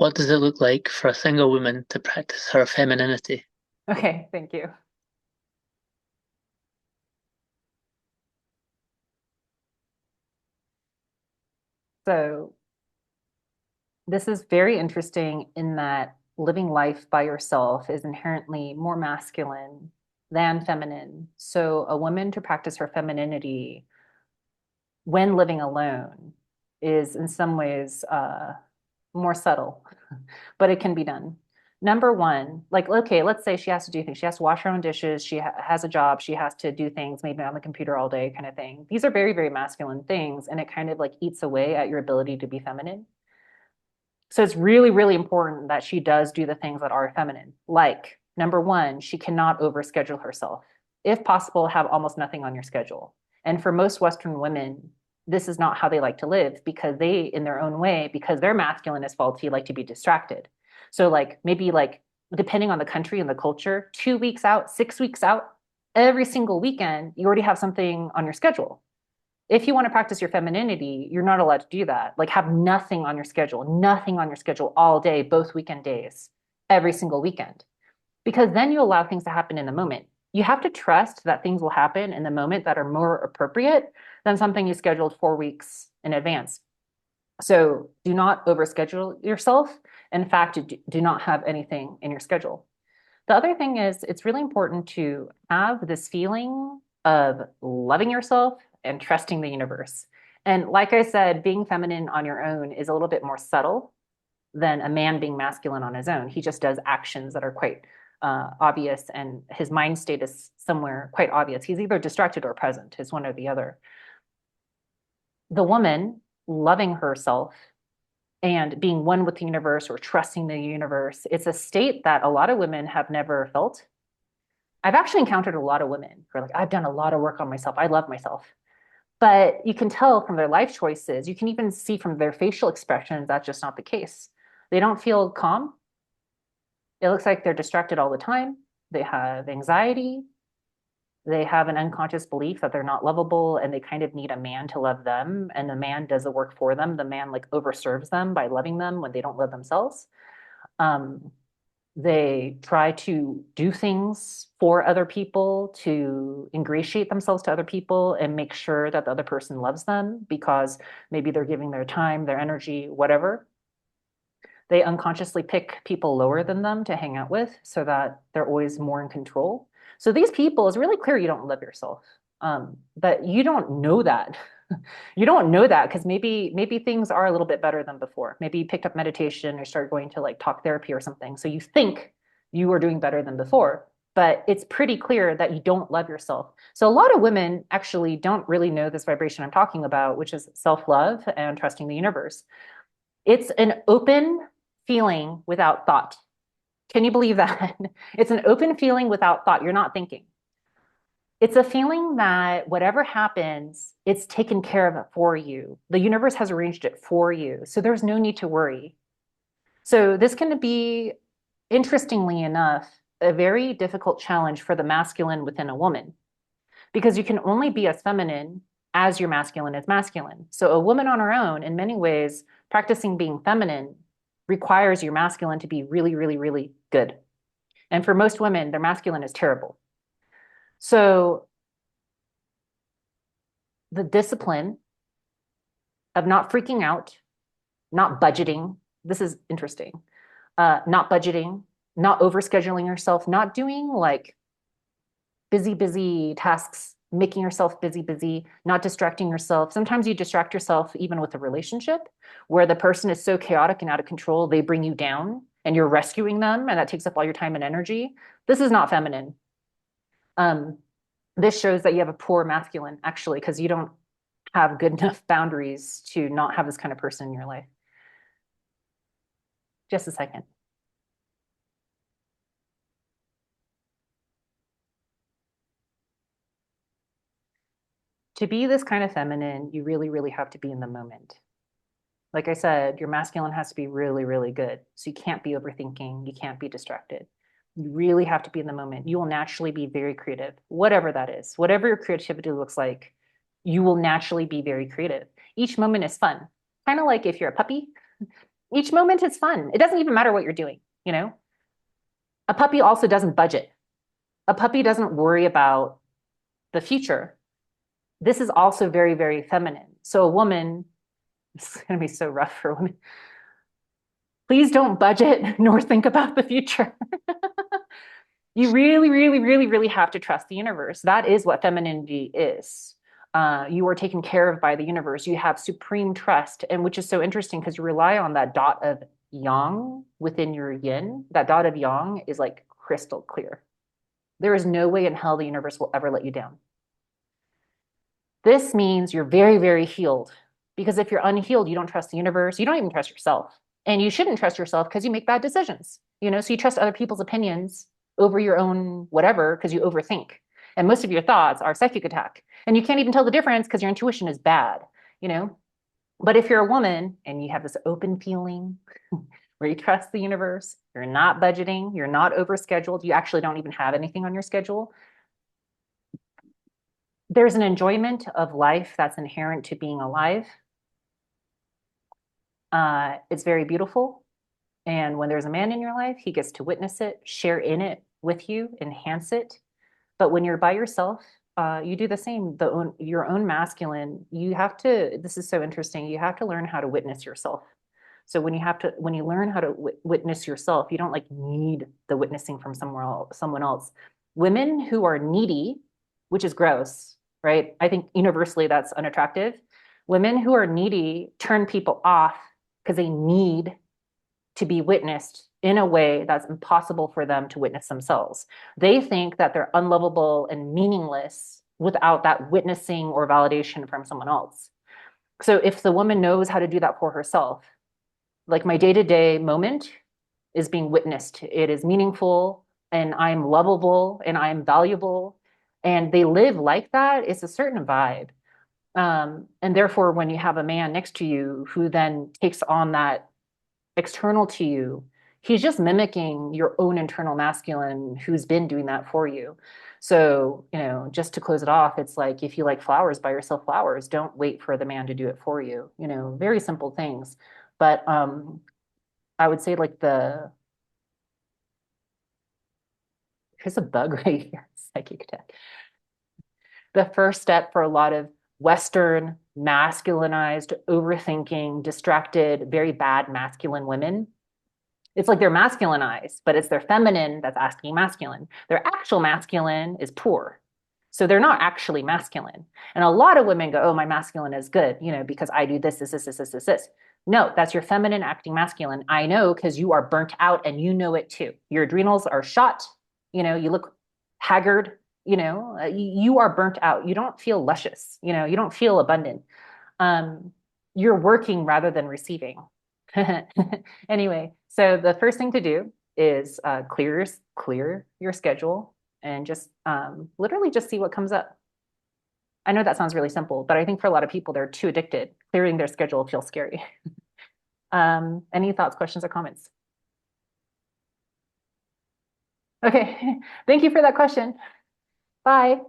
What does it look like for a single woman to practice her femininity? Okay, thank you. So this is very interesting in that living life by yourself is inherently more masculine than feminine. So a woman to practice her femininity when living alone is in some ways more subtle, but it can be done. Number one, like, okay, let's say she has to do things. She has to wash her own dishes. She has a job. She has to do things, maybe on the computer all day, kind of thing. These are very, very masculine things, and it kind of like eats away at your ability to be feminine. So it's really, really important that she does do the things that are feminine. Like, number one, she cannot overschedule herself. If possible, have almost nothing on your schedule. And for most Western women, this is not how they like to live because they, in their own way, because their masculine is faulty, like to be distracted. So, like, maybe like, depending on the country and the culture, 2 weeks out, 6 weeks out, every single weekend, you already have something on your schedule. If you want to practice your femininity, you're not allowed to do that. Like have nothing on your schedule all day, both weekend days, every single weekend, because then you allow things to happen in the moment. You have to trust that things will happen in the moment that are more appropriate than something you scheduled 4 weeks in advance. So do not overschedule yourself. In fact, do not have anything in your schedule. The other thing is, it's really important to have this feeling of loving yourself and trusting the universe. And like I said, being feminine on your own is a little bit more subtle than a man being masculine on his own. He just does actions that are quite obvious, and his mind state is somewhere quite obvious. He's either distracted or present, it's one or the other. The woman loving herself and being one with the universe or trusting the universe, it's a state that a lot of women have never felt. I've actually encountered a lot of women who are like, I've done a lot of work on myself. I love myself. But you can tell from their life choices, you can even see from their facial expressions, that's just not the case. They don't feel calm. It looks like they're distracted all the time. They have anxiety. They have an unconscious belief that they're not lovable and they kind of need a man to love them. And the man does the work for them. The man like overserves them by loving them when they don't love themselves. Um, They try to do things for other people to ingratiate themselves to other people and make sure that the other person loves them because maybe they're giving their time, their energy, whatever. They unconsciously pick people lower than them to hang out with so that they're always more in control. So these people, it's really clear you don't love yourself. But you don't know that. You don't know that because maybe things are a little bit better than before. Maybe you picked up meditation or started going to like talk therapy or something. So you think you are doing better than before, but it's pretty clear that you don't love yourself. So a lot of women actually don't really know this vibration I'm talking about, which is self-love and trusting the universe. It's an open feeling without thought. Can you believe that? It's an open feeling without thought. You're not thinking. It's a feeling that whatever happens, it's taken care of it for you. The universe has arranged it for you. So there's no need to worry. So this can be, interestingly enough, a very difficult challenge for the masculine within a woman because you can only be as feminine as your masculine is masculine. So a woman on her own, in many ways, practicing being feminine requires your masculine to be really, really, really good. And for most women, their masculine is terrible. So the discipline of not freaking out, not budgeting, this is interesting, not budgeting, not overscheduling yourself, not doing like busy, busy tasks, making yourself busy, busy, not distracting yourself. Sometimes you distract yourself even with a relationship where the person is so chaotic and out of control, they bring you down and you're rescuing them, and that takes up all your time and energy. This is not feminine. Um, this shows that you have a poor masculine, actually, because you don't have good enough boundaries to not have this kind of person in your life. Just a second. To be this kind of feminine, you really, really have to be in the moment. Like I said, your masculine has to be really, really good. So you can't be overthinking. You can't be distracted. You really have to be in the moment. You will naturally be very creative, whatever that is, whatever your creativity looks like, you will naturally be very creative. Each moment is fun. Kind of like if you're a puppy Each moment is fun. It doesn't even matter what you're doing, you know? A puppy also doesn't budget. A puppy doesn't worry about the future. This is also very, very feminine. So a woman, this is going to be so rough for women. Please don't budget nor think about the future. You really, really, really, really have to trust the universe. That is what femininity is. You are taken care of by the universe. You have supreme trust, and which is so interesting because you rely on that dot of yang within your yin. That dot of yang is like crystal clear. There is no way in hell the universe will ever let you down. This means you're very, very healed. Because if you're unhealed, you don't trust the universe. You don't even trust yourself. And you shouldn't trust yourself because you make bad decisions. So you trust other people's opinions over your own whatever because you overthink. And most of your thoughts are psychic attack. And you can't even tell the difference because your intuition is bad, you know? But if you're a woman and you have this open feeling where you trust the universe, you're not budgeting, you're not overscheduled, you actually don't even have anything on your schedule, there's an enjoyment of life that's inherent to being alive. It's very beautiful. And when there's a man in your life, he gets to witness it, share in it with you, enhance it. But when you're by yourself, you do the same. Your own masculine, you have to, this is so interesting, you have to learn how to witness yourself. So when you learn how to witness yourself, you don't like need the witnessing from someone else. Women who are needy, which is gross, right? I think universally that's unattractive. Women who are needy turn people off because they need to be witnessed in a way that's impossible for them to witness themselves. They think that they're unlovable and meaningless without that witnessing or validation from someone else. So if the woman knows how to do that for herself, like my day-to-day moment is being witnessed. It is meaningful and I'm lovable and I'm valuable. And they live like that. It's a certain vibe. And therefore, when you have a man next to you who then takes on that external to you, he's just mimicking your own internal masculine who's been doing that for you. So, just to close it off, it's like if you like flowers, buy yourself flowers. Don't wait for the man to do it for you. Very simple things. But I would say like here's a bug right here, psychic attack. The first step for a lot of Western masculinized, overthinking, distracted, very bad masculine women, it's like they're masculinized, but it's their feminine that's asking masculine. Their actual masculine is poor. So they're not actually masculine. And a lot of women go, oh, my masculine is good, because I do this, this, this, this, this, this, this. No, that's your feminine acting masculine. I know because you are burnt out and you know it too. Your adrenals are shot. You look haggard. You are burnt out. You don't feel luscious. You don't feel abundant. Um, you're working rather than receiving. Anyway, so the first thing to do is clear your schedule and just literally just see what comes up. I know that sounds really simple, but I think for a lot of people, they're too addicted. Clearing their schedule feels scary. Any thoughts, questions, or comments? Okay, thank you for that question. Bye.